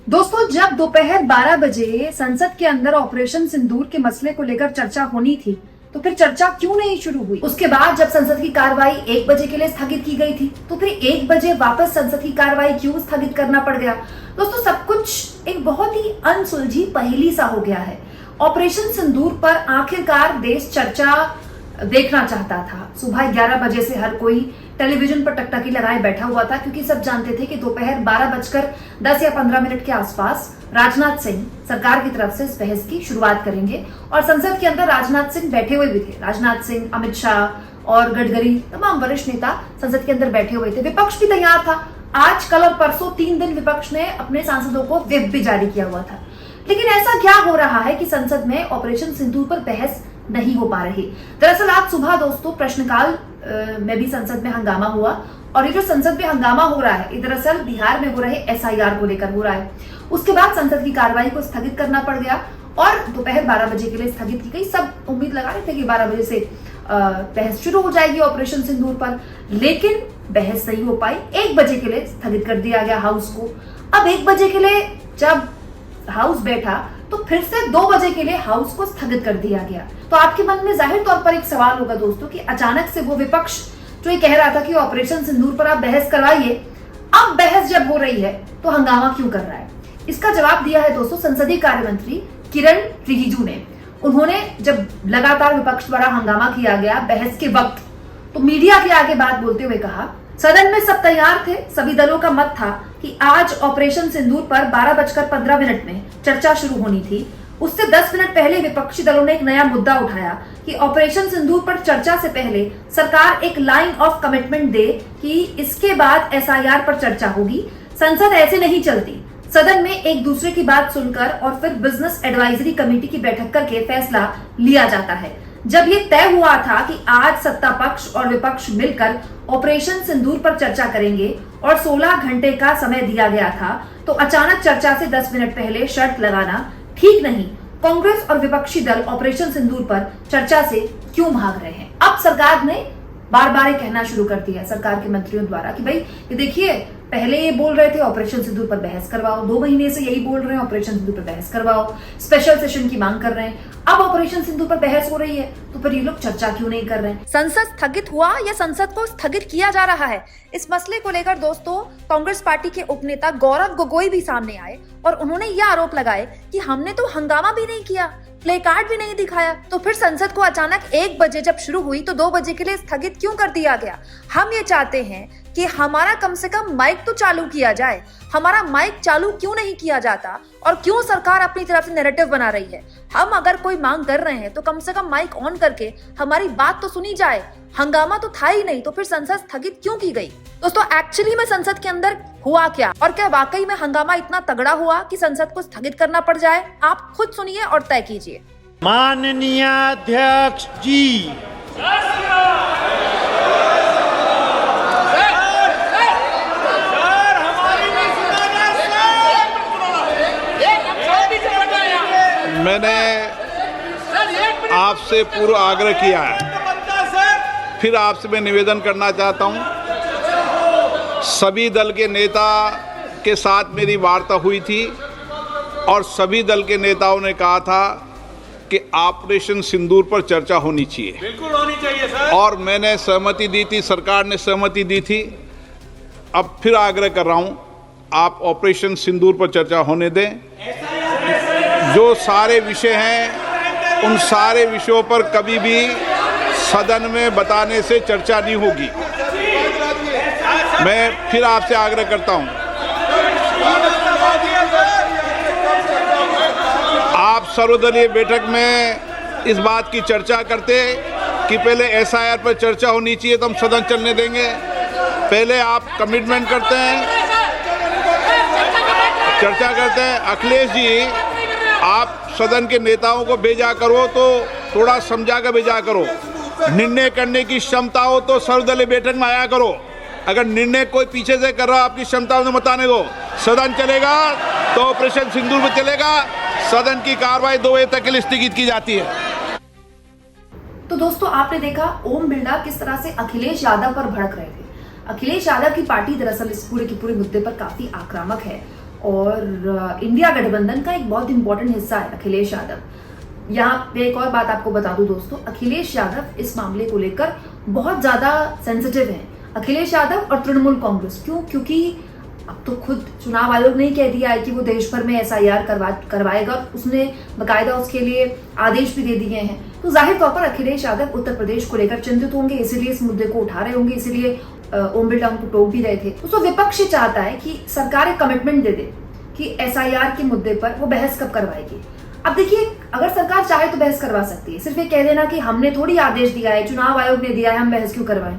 दोस्तों, जब दोपहर 12 बजे संसद के अंदर ऑपरेशन सिंदूर के मसले को लेकर चर्चा होनी थी, तो फिर चर्चा क्यों नहीं शुरू हुई? उसके बाद जब संसद की कार्रवाई 1 बजे के लिए स्थगित की गई थी, तो फिर 1 बजे वापस संसद की कार्रवाई क्यों स्थगित करना पड़ गया? दोस्तों, सब कुछ एक बहुत ही अनसुलझी पहेली सा हो गया है। ऑपरेशन सिंदूर पर आखिरकार देश चर्चा देखना चाहता था। सुबह 11 बजे से हर कोई टेलीविजन पर टकटकी लगाए बैठा हुआ था, क्योंकि सब जानते थे कि दोपहर 12:10 या 15 के आसपास राजनाथ सिंह सरकार की तरफ से इस बहस की शुरुआत करेंगे। और संसद के अंदर राजनाथ सिंह बैठे हुए भी थे। राजनाथ सिंह, अमित शाह और गडकरी, तमाम वरिष्ठ नेता संसद के अंदर बैठे हुए थे। विपक्ष भी तैयार था। आज, कल और परसों 3 दिन विपक्ष ने अपने सांसदों को व्हिप भी जारी किया हुआ था। लेकिन ऐसा क्या हो रहा है कि संसद में ऑपरेशन सिंदूर पर बहस नहीं हो पा रही? दरअसल आज सुबह दोस्तों प्रश्नकाल में भी संसद में हंगामा हुआ। और ये जो संसद में हंगामा हो रहा है, ये दरअसल बिहार में हो रहे एसआईआर को लेकर हो रहा है। उसके बाद संसद की कार्रवाई को स्थगित करना पड़ गया और दोपहर 12 बजे के लिए स्थगित की गई। सब उम्मीद लगा रहे थे कि 12 बजे से बहस शुरू हो जाएगी ऑपरेशन सिंदूर पर, लेकिन बहस नहीं हो पाई। 1 बजे के लिए स्थगित कर दिया गया हाउस को। अब 1 बजे के लिए जब हाउस बैठा, तो फिर से 2 बजे के लिए हाउस को स्थगित कर दिया गया। तो आपके मन में जाहिर तौर पर एक सवाल होगा दोस्तों कि अचानक से वो विपक्ष जो ये कह रहा था कि ऑपरेशन सिंदूर पर आप बहस करवाइए, अब बहस जब हो रही है तो हंगामा क्यों कर रहा है? इसका जवाब दिया है दोस्तों संसदीय कार्य मंत्री किरण रिजिजू ने। उन्होंने जब लगातार विपक्ष द्वारा हंगामा किया गया बहस के वक्त, तो मीडिया के आगे बात बोलते हुए कहा, सदन में सब तैयार थे। सभी दलों का मत था कि आज ऑपरेशन सिंदूर पर 12:15 में चर्चा शुरू होनी थी। उससे 10 मिनट पहले विपक्षी दलों ने एक नया मुद्दा उठाया कि ऑपरेशन सिंदूर पर चर्चा से पहले सरकार एक लाइन ऑफ कमिटमेंट दे कि इसके बाद एसआईआर पर चर्चा होगी। संसद ऐसे नहीं चलती। सदन में एक दूसरे की बात सुनकर और फिर बिजनेस एडवाइजरी कमेटी की बैठक करके फैसला लिया जाता है। जब ये तय हुआ था कि आज सत्ता पक्ष और विपक्ष मिलकर ऑपरेशन सिंदूर पर चर्चा करेंगे और 16 घंटे का समय दिया गया था, तो अचानक चर्चा से 10 मिनट पहले शर्त लगाना ठीक नहीं। कांग्रेस और विपक्षी दल ऑपरेशन सिंदूर पर चर्चा से क्यों भाग रहे हैं? अब सरकार ने बार बार ये कहना शुरू कर दिया सरकार के मंत्रियों द्वारा कि भाई ये देखिए, पहले ये बोल रहे थे ऑपरेशन सिंदूर पर बहस करवाओ, 2 महीने से यही बोल रहे हैं ऑपरेशन सिंदूर पर बहस करवाओ, स्पेशल सेशन की मांग कर रहे हैं। अब ऑपरेशन सिंदूर पर बहस हो रही है, तो फिर ये लोग चर्चा क्यों नहीं कर रहे हैं? संसद स्थगित हुआ या संसद को स्थगित किया जा रहा है? इस मसले को लेकर दोस्तों कांग्रेस पार्टी के उपनेता गौरव गोगोई भी सामने आए और उन्होंने ये आरोप लगाए कि हमने तो हंगामा भी नहीं किया, प्ले कार्ड भी नहीं दिखाया, तो फिर संसद को अचानक 1 बजे जब शुरू हुई तो 2 बजे के लिए स्थगित क्यों कर दिया गया? हम ये चाहते हैं कि हमारा कम से कम माइक तो चालू किया जाए। हमारा माइक चालू क्यों नहीं किया जाता और क्यों सरकार अपनी तरफ से नैरेटिव बना रही है? हम अगर कोई मांग कर रहे हैं तो कम से कम माइक ऑन करके हमारी बात तो सुनी जाए। हंगामा तो था ही नहीं, तो फिर संसद स्थगित क्यों की गई? दोस्तों, एक्चुअली में संसद के अंदर हुआ क्या और क्या वाकई में हंगामा इतना तगड़ा हुआ कि संसद को स्थगित करना पड़ जाए? आप खुद सुनिए और तय कीजिए। माननीय अध्यक्ष जी, मैंने आपसे पूर्व आग्रह किया है, फिर आपसे मैं निवेदन करना चाहता हूं। सभी दल के नेता के साथ मेरी वार्ता हुई थी और सभी दल के नेताओं ने कहा था कि ऑपरेशन सिंदूर पर चर्चा होनी चाहिए। बिल्कुल होनी चाहिए सर। और मैंने सहमति दी थी, सरकार ने सहमति दी थी। अब फिर आग्रह कर रहा हूं, आप ऑपरेशन सिंदूर पर चर्चा होने दें। जो सारे विषय हैं उन सारे विषयों पर कभी भी सदन में बताने से चर्चा नहीं होगी। मैं फिर आपसे आग्रह करता हूं, आप सर्वदलीय बैठक में इस बात की चर्चा करते कि पहले एसआईआर पर चर्चा होनी चाहिए तो हम सदन चलने देंगे। पहले आप कमिटमेंट करते हैं, चर्चा करते हैं। अखिलेश जी, आप सदन के नेताओं को भेजा करो तो थोड़ा समझा कर भेजा करो। निर्णय करने की क्षमता हो तो सर्वदलीय बैठक में आया करो। अगर निर्णय कोई पीछे से कर रहा हो, आपकी क्षमता उन्हें बताने दो। सदन चलेगा तो ऑपरेशन सिंदूर में चलेगा। सदन की कार्रवाई 2 बजे तक के लिए स्थगित की जाती है। तो दोस्तों, आपने देखा ओम बिरला किस तरह से अखिलेश यादव पर भड़क रहे थे। अखिलेश यादव की पार्टी दरअसल इस पूरे के पूरे मुद्दे पर काफी आक्रामक है और इंडिया गठबंधन का एक बहुत इंपॉर्टेंट हिस्सा है अखिलेश यादव। यहाँ पे एक और बात आपको बता दूं दोस्तों, अखिलेश यादव इस मामले को लेकर बहुत ज्यादा सेंसिटिव हैं। अखिलेश यादव और तृणमूल कांग्रेस, क्यों? क्योंकि अब तो खुद चुनाव आयोग ने कह दिया है कि वो देश भर में SIR करवाएगा, उसने बकायदा उसके लिए आदेश भी दे दिए हैं। तो जाहिर तौर पर अखिलेश यादव उत्तर प्रदेश को लेकर चिंतित होंगे, इसीलिए इस मुद्दे को उठा रहे होंगे, इसीलिए ओम बिरला उनको टोक भी रहे थे। तो विपक्ष चाहता है कि सरकार एक कमिटमेंट दे दे कि SIR के मुद्दे पर वो बहस कब करवाएगी। अब देखिए, अगर सरकार चाहे तो बहस करवा सकती है, सिर्फ ये कह देना कि हमने थोड़ी आदेश दिया है, चुनाव आयोग ने दिया है, हम बहस क्यों करवाएं।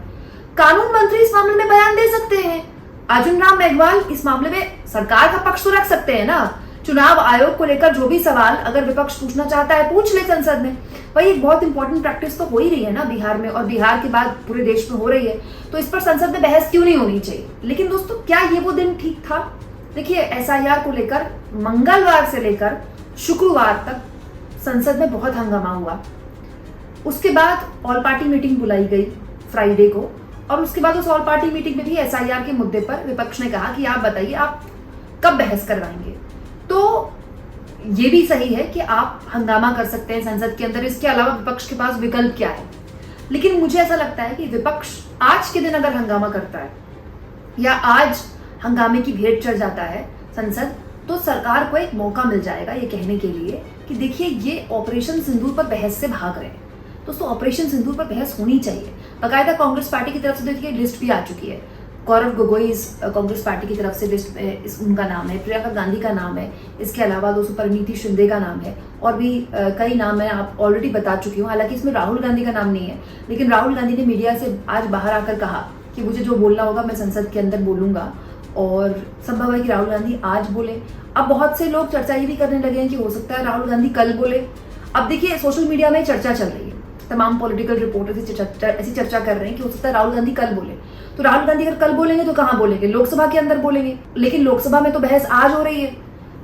कानून मंत्री इस मामले में बयान दे सकते हैं। अर्जुन राम मेघवाल इस मामले में सरकार का पक्ष तो रख सकते हैं ना। चुनाव आयोग को लेकर जो भी सवाल अगर विपक्ष पूछना चाहता है पूछ ले संसद में। भाई एक बहुत इंपॉर्टेंट प्रैक्टिस तो हो ही रही है ना बिहार में, और बिहार के बाद पूरे देश में हो रही है, तो इस पर संसद में बहस क्यों नहीं होनी चाहिए। लेकिन दोस्तों, क्या ये वो दिन ठीक था? देखिए, SIR को लेकर मंगलवार से लेकर शुक्रवार तक संसद में बहुत हंगामा हुआ। उसके बाद ऑल पार्टी मीटिंग बुलाई गई फ्राइडे को, और उसके बाद उस ऑल पार्टी मीटिंग में भी SIR के मुद्दे पर विपक्ष ने कहा कि आप बताइए आप कब बहस करवाएंगे। तो ये भी सही है कि आप हंगामा कर सकते हैं संसद के अंदर, इसके अलावा विपक्ष के पास विकल्प क्या है। लेकिन मुझे ऐसा लगता है कि विपक्ष आज के दिन अगर हंगामा करता है या आज हंगामे की भेंट चढ़ जाता है संसद, तो सरकार को एक मौका मिल जाएगा ये कहने के लिए कि देखिए ये ऑपरेशन सिंदूर पर बहस से भाग रहे हैं। दोस्तों, ऑपरेशन सिंदूर पर बहस होनी चाहिए। बाकायदा कांग्रेस पार्टी की तरफ से देखिए लिस्ट भी आ चुकी है। गौरव गोगोई इस कांग्रेस पार्टी की तरफ से लिस्ट में उनका नाम है, प्रियंका गांधी का नाम है, इसके अलावा दोस्तों परिणीति शिंदे का नाम है, और भी कई नाम मैं आप ऑलरेडी बता चुकी हूँ। हालांकि इसमें राहुल गांधी का नाम नहीं है, लेकिन राहुल गांधी ने मीडिया से आज बाहर आकर कहा कि मुझे जो बोलना होगा मैं संसद के अंदर बोलूंगा, और संभव है कि राहुल गांधी आज बोले। अब बहुत से लोग चर्चा ये भी करने लगे हैं कि हो सकता है राहुल गांधी कल बोले। अब देखिए, सोशल मीडिया में चर्चा चल रही है, तमाम पॉलिटिकल रिपोर्टर ऐसी चर्चा कर रहे हैं कि हो सकता है राहुल गांधी कल बोले। तो राहुल गांधी अगर कल बोलेंगे तो कहां बोलेंगे? लोकसभा के अंदर बोलेंगे। लेकिन लोकसभा में तो बहस आज हो रही है।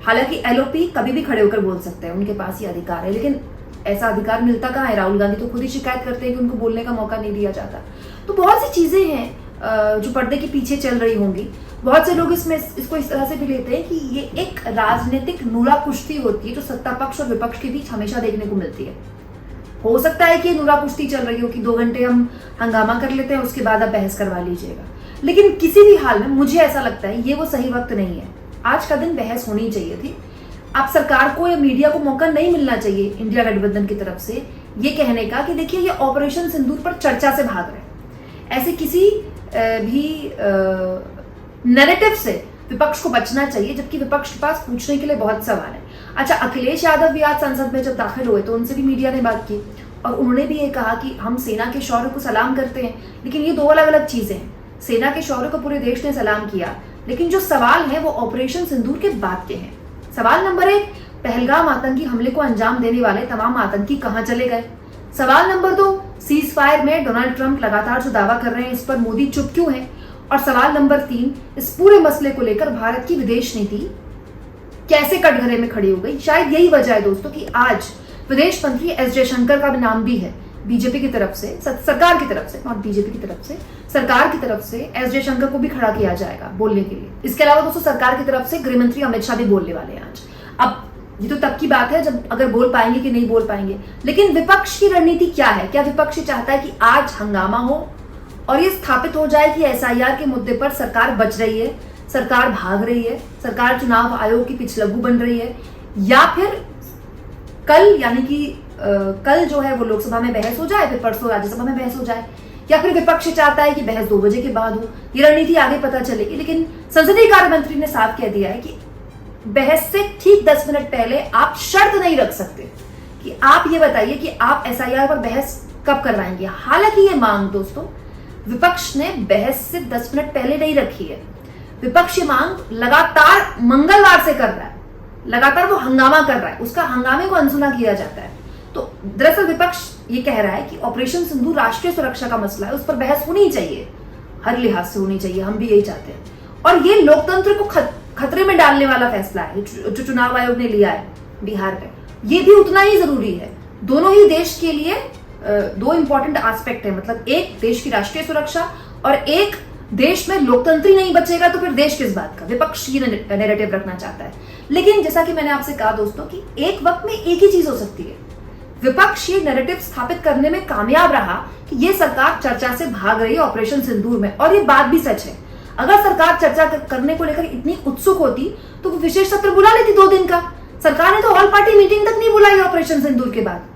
हालांकि LOP कभी भी खड़े होकर बोल सकते हैं, उनके पास ये अधिकार है, लेकिन ऐसा अधिकार मिलता कहाँ है? राहुल गांधी तो खुद ही शिकायत करते हैं कि उनको बोलने का मौका नहीं दिया जाता। तो बहुत सी चीजें हैं जो पर्दे के पीछे चल रही होंगी। बहुत से लोग इसको इस तरह से भी लेते हैं कि ये एक राजनीतिक नूरा कुश्ती होती है जो सत्ता पक्ष और विपक्ष के बीच हमेशा देखने को मिलती है। हो सकता है कि नूरा कुश्ती चल रही हो कि 2 घंटे हम हंगामा कर लेते हैं, उसके बाद आप बहस करवा लीजिएगा। लेकिन किसी भी हाल में मुझे ऐसा लगता है ये वो सही वक्त नहीं है। आज का दिन बहस होनी चाहिए थी। आप सरकार को या मीडिया को मौका नहीं मिलना चाहिए इंडिया गठबंधन की तरफ से ये कहने का कि देखिए ये ऑपरेशन सिंदूर पर चर्चा से भाग रहे हैं। ऐसे किसी भी नैरेटिव से विपक्ष को बचना चाहिए, जबकि विपक्ष के पास पूछने के लिए बहुत सवाल है। अच्छा, अखिलेश यादव भी आज संसद में जब दाखिल हुए तो उनसे भी मीडिया ने बात की, और उन्होंने भी ये कहा कि हम सेना के शौर्य को सलाम करते हैं, लेकिन ये 2 अलग अलग चीजें हैं। सेना के शौर्य को पूरे देश ने सलाम किया, लेकिन जो सवाल है वो ऑपरेशन सिंदूर के बाद के हैं। सवाल नंबर 1, पहलगाम आतंकी हमले को अंजाम देने वाले तमाम आतंकी कहां चले गए? सवाल नंबर 2, सीज फायर में डोनाल्ड ट्रंप लगातार जो दावा कर रहे हैं इस पर मोदी चुप क्यों है? और सवाल नंबर 3, इस पूरे मसले को लेकर भारत की विदेश नीति कैसे कटघरे में खड़ी हो गई? शायद यही वजह है दोस्तों कि आज विदेश मंत्री एस जयशंकर का नाम भी है बीजेपी की तरफ से, सरकार की तरफ से, नॉट बीजेपी की तरफ से, सरकार की तरफ से एस जयशंकर को भी खड़ा किया जाएगा बोलने के लिए। इसके अलावा दोस्तों सरकार की तरफ से गृह मंत्री अमित शाह भी बोलने वाले हैं आज। अब ये तो तब की बात है जब अगर बोल पाएंगे कि नहीं बोल पाएंगे। लेकिन विपक्ष की रणनीति क्या है? क्या विपक्ष चाहता है कि आज हंगामा हो और ये स्थापित हो जाए कि SIR के मुद्दे पर सरकार बच रही है, सरकार भाग रही है, सरकार चुनाव आयोग की पिछलग्गू बन रही है, या फिर कल यानी कि कल जो है वो लोकसभा में बहस हो जाए, फिर परसों राज्यसभा में बहस हो जाए, या फिर विपक्ष चाहता है कि बहस 2 बजे के बाद हो? ये रणनीति आगे पता चलेगी। लेकिन संसदीय कार्य मंत्री ने साफ कह दिया है कि बहस से ठीक 10 मिनट पहले आप शर्त नहीं रख सकते कि आप ये बताइए कि आप SIR पर बहस कब करवाएंगे। हालांकि ये मांग दोस्तों विपक्ष ने बहस से 10 मिनट पहले नहीं रखी है। विपक्ष ये मांग लगातार मंगलवार से कर रहा है, लगातार वो हंगामा कर रहा है, उसका हंगामे को अनसुना किया जाता है। तो दरअसल विपक्ष ये कह रहा है कि ऑपरेशन सिंदूर राष्ट्रीय सुरक्षा का मसला है, उस पर बहस होनी चाहिए, हर लिहाज से होनी चाहिए, हम भी यही चाहते हैं। और ये लोकतंत्र को खतरे में डालने वाला फैसला है जो चुनाव आयोग ने लिया है बिहार में, ये भी उतना ही जरूरी है। दोनों ही देश के लिए 2 इंपॉर्टेंट एस्पेक्ट है, मतलब एक देश की राष्ट्रीय सुरक्षा और एक देश में लोकतंत्र ही नहीं बचेगा तो फिर देश किस बात का। विपक्ष ये नैरेटिव रखना चाहता है, लेकिन जैसा कि मैंने आपसे कहा दोस्तों कि एक वक्त में एक ही चीज हो सकती है। विपक्ष ये नैरेटिव स्थापित करने में कामयाब रहा कि ये सरकार चर्चा से भाग रही है ऑपरेशन सिंदूर में, और ये बात भी सच है। अगर सरकार चर्चा करने को लेकर इतनी उत्सुक होती तो वो विशेष सत्र बुला लेती 2 दिन का। सरकार ने तो ऑल पार्टी मीटिंग तक नहीं बुलाई ऑपरेशन सिंदूर के बाद।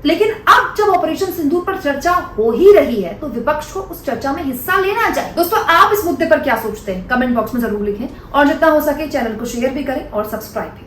लेकिन अब जब ऑपरेशन सिंदूर पर चर्चा हो ही रही है तो विपक्ष को उस चर्चा में हिस्सा लेना चाहिए। दोस्तों, आप इस मुद्दे पर क्या सोचते हैं कमेंट बॉक्स में जरूर लिखें, और जितना हो सके चैनल को शेयर भी करें और सब्सक्राइब भी।